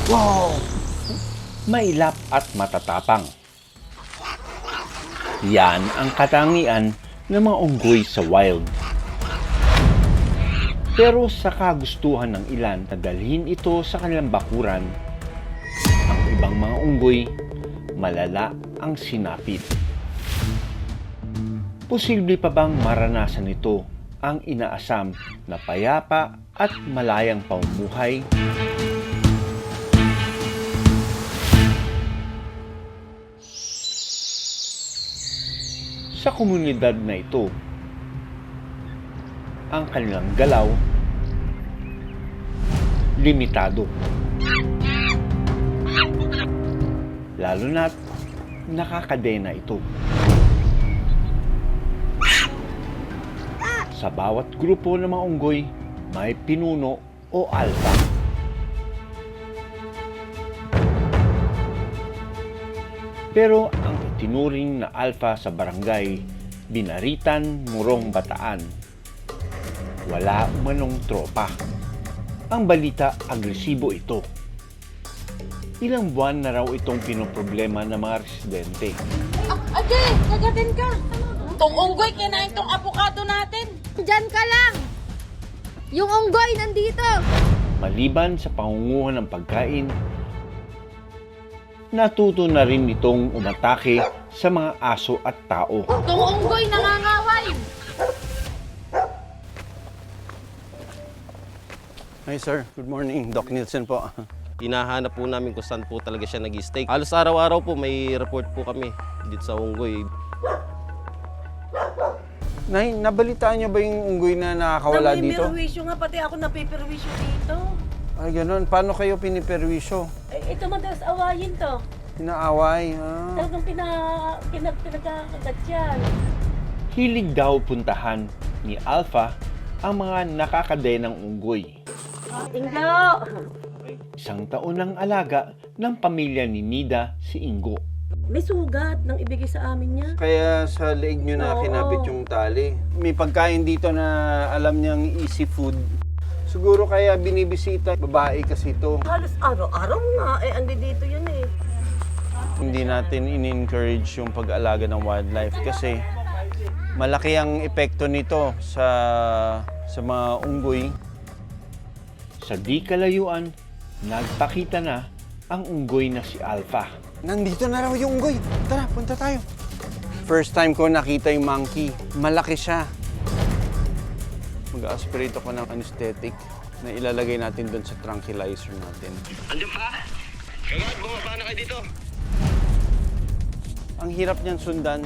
Wow! Mailap at matatapang. Yan ang katangian ng mga unggoy sa wild. Pero sa kagustuhan ng ilan na dalhin ito sa kanilang bakuran, ang ibang mga unggoy, malala ang sinapit. Posible pa bang maranasan ito ang inaasam na payapa at malayang pamumuhay? Sa komunidad na ito, ang kanilang galaw limitado. Lalo na't nakakadena ito. Sa bawat grupo ng mga unggoy, may pinuno o alpha. Pero ang itinuring na alpha sa barangay Binaritan, Morong, Bataan, wala umanong tropa. Ang balita, agresibo ito. Ilang buwan na raw itong pinoproblema ng mga residente. Ate, kagatin ka. Tong unggoy, kinain tong avocado natin. Diyan ka lang! Yung unggoy nandito! Maliban sa pangunguha ng pagkain, natuto na rin itong umatake sa mga aso at tao. Tong unggoy nangangaway. Hi sir, good morning. Doc Nielsen po. Hinahanap po namin kung saan po talaga siya nag-stay. Halos araw-araw po may report po kami dito sa unggoy. Nay, nabalitaan niyo ba yung unggoy na nakakawala dito? Napiperwisyo nga, pati ako napiperwisyo dito. Ay, ganun. Paano kayo piniperwisyo? Eh, ito madalas awayin to. Pinaaway. Talagang pinagkakagat yan. Hilig daw puntahan ni Alpha ang mga nakakadenang unggoy. Ingo! Isang taon ng alaga ng pamilya ni Nida si Ingo. May sugat nang ibigay sa amin niya. Kaya sa leeg niyo na Oo. kinabit yung tali. May pagkain dito na alam niyang easy food. Siguro kaya binibisita. Babae kasi ito. Halos araw-araw nga, andi dito yun eh. Hindi natin in-encourage yung pag-alaga ng wildlife kasi malaki ang epekto nito sa mga unggoy. Sa di kalayuan, nagpakita na ang unggoy na si Alpha. Nandito na raw yung unggoy. Tara, punta tayo. First time ko nakita yung monkey. Malaki siya. Mag-aspirate ako ng anesthetic na ilalagay natin doon sa tranquilizer natin. Andiyan pa? Kagad, bumaba na kayo dito. Ang hirap niyan sundan.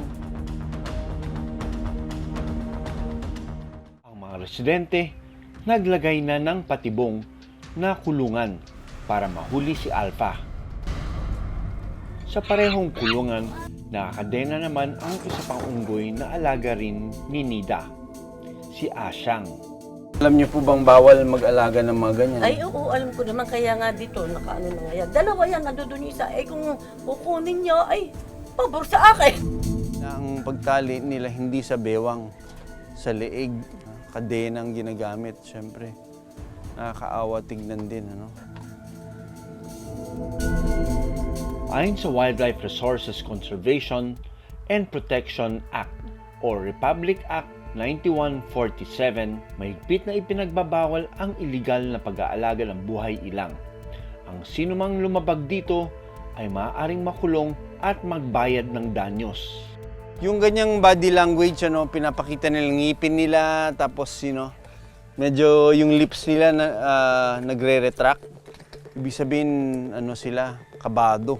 Ang mga residente naglagay na ng patibong na kulungan para mahuli si Alpha. Sa parehong kulungan, nakakadena naman ang isa pang unggoy na alaga rin ni Nida, si Asyang. Alam niyo po bang bawal mag-alaga ng mga ganyan? Ay, oo, alam ko naman, kaya nga dito, nakaano na nga yan. Dalawa yan, nandun yung isa. Eh, kung kukunin nyo, ay, pabor sa akin. Ang pagtali nila hindi sa bewang, sa leeg, kadenang ginagamit, syempre. Nakakaawa tignan din, ano? Ayon sa Wildlife Resources Conservation and Protection Act o Republic Act 9147, mahigpit na ipinagbabawal ang iligal na pag-aalaga ng buhay ilang. Ang sinumang lumabag dito ay maaaring makulong at magbayad ng danyos. Yung ganyang body language, ano, pinapakita nilang ngipin nila, tapos, medyo yung lips nila na, nagre-retract. Ibig sabihin, sila, kabado.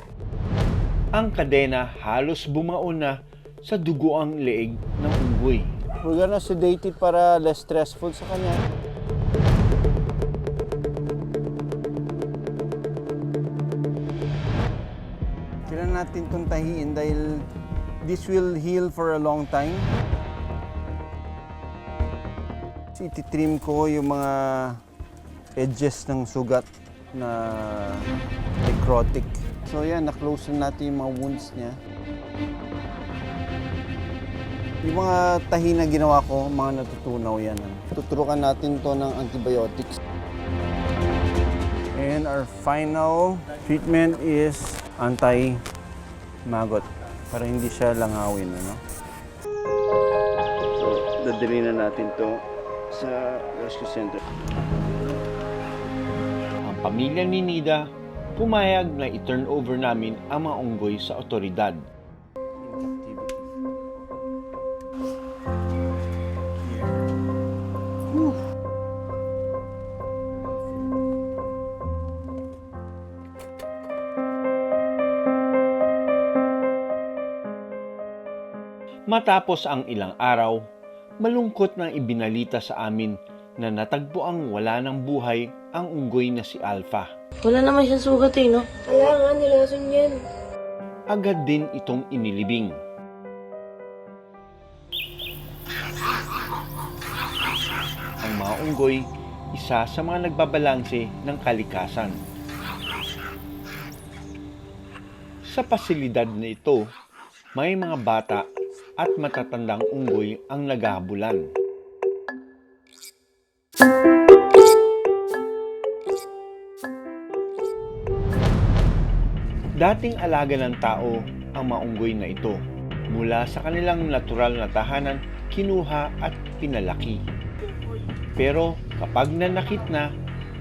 Ang kadena halos bumaon na sa dugoang leeg ng unggoy. We're gonna sedate it para less stressful sa kanya. Kailangan natin itong tahiin dahil this will heal for a long time. So, ititrim ko yung mga edges ng sugat na necrotic. So yan, na-close na natin yung mga wounds niya. Yung mga tahi na ginawa ko, mga natutunaw yan. Tuturukan natin to ng antibiotics. And our final treatment is anti-maggot para hindi siya langawin, ano? So, dadali na natin to sa rescue center. Ang pamilya ni Nida pumayag na i-turn over namin ang mga unggoy sa otoridad. Matapos ang ilang araw, malungkot na ibinalita sa amin na natagpuang wala ng buhay ang unggoy na si Alpha. Wala naman siyang sugat eh, no? Kaya nga, nilason yan. Agad din itong inilibing. Ang mga unggoy, isa sa mga nagbabalanse ng kalikasan. Sa pasilidad na ito, may mga bata at matatandang unggoy ang naghahabulan. Dating alaga ng tao ang mga unggoy na ito. Mula sa kanilang natural na tahanan, kinuha at pinalaki. Pero kapag nanakit na,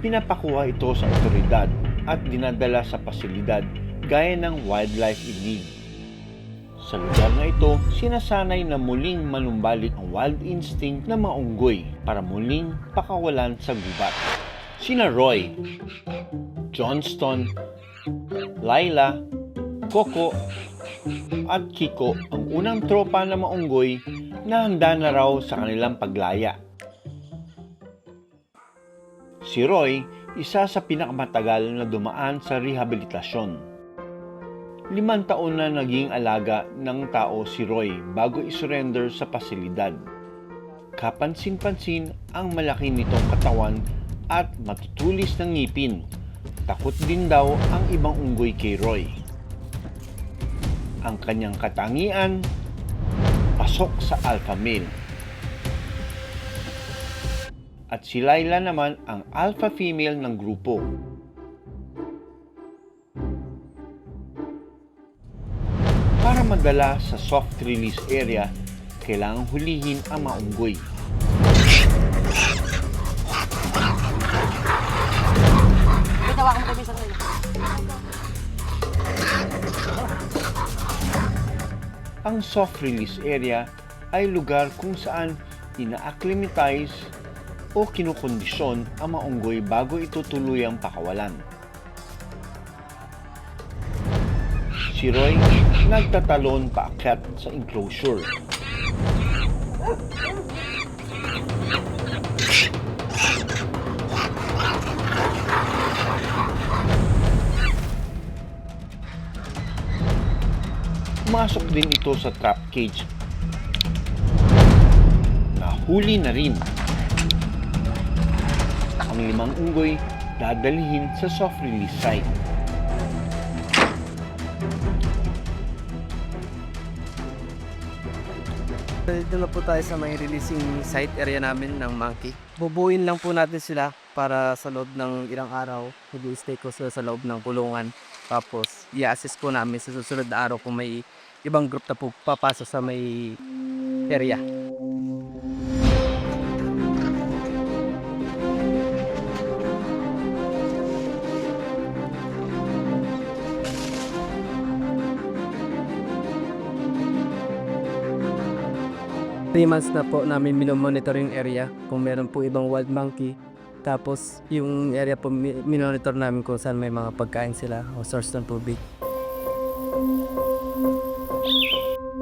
pinapakuha ito sa otoridad at dinadala sa pasilidad gaya ng wildlife in need. Sa lugar na ito, sinasanay na muling manumbalik ang wild instinct ng mga unggoy para muling pakawalan sa gubat. Sina Roy, Johnston, Laila, Coco, at Kiko ang unang tropa ng mga unggoy na handa na raw sa kanilang paglaya. Si Roy, isa sa pinakamatagal na dumaan sa rehabilitasyon. 5 taon na naging alaga ng tao si Roy bago isurrender sa pasilidad. Kapansin-pansin ang malaki nitong katawan at matutulis ng ngipin. Takot din daw ang ibang unggoy kay Roy. Ang kanyang katangian, pasok sa alpha male. At si Laila naman ang alpha female ng grupo. Para madala sa soft release area, kailangang hulihin ang mga unggoy. Ang soft release area ay lugar kung saan ina-acclimatize o kinukondisyon ang mga unggoy bago ito tuluyang pakawalan. Si Roy nagtatalon paakyat sa enclosure. Pumasok din ito sa trap cage. Nahuli na rin. Ang 5 unggoy dadalhin sa soft release site. Dito na po tayo sa may releasing site area namin ng monkey. Bubuin lang po natin sila para sa loob ng ilang araw. Mag-stay ko sa loob ng kulungan. Tapos i-assess po namin sa susunod na araw kung may ibang group na po papasok sa may area. Months na po namin minomonitor yung area kung meron po ibang wild monkey. Tapos yung area po minomonitor namin kung saan may mga pagkain sila o source ng tubig.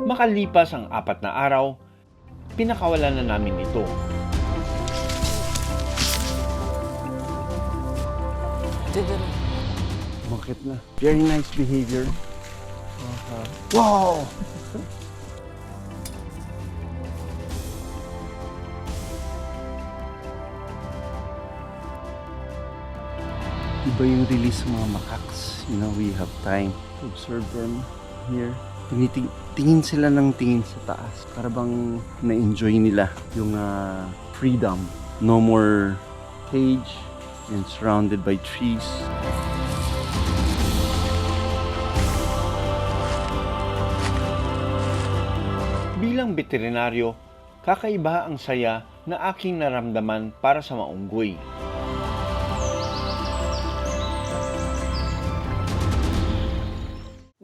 Makalipas ang 4 na araw, pinakawalan na namin ito. Bakit na? Very nice behavior. Wow! Iba yung release ng mga macaques. You know, we have time to observe them here. Tingin sila ng tingin sa taas. Para bang na-enjoy nila yung freedom. No more cage, and surrounded by trees. Bilang veterinaryo, kakaiba ang saya na aking naramdaman para sa maunggoy.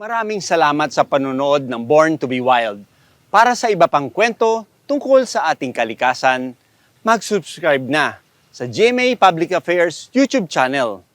Maraming salamat sa panonood ng Born to be Wild. Para sa iba pang kwento tungkol sa ating kalikasan, mag-subscribe na sa GMA Public Affairs YouTube channel.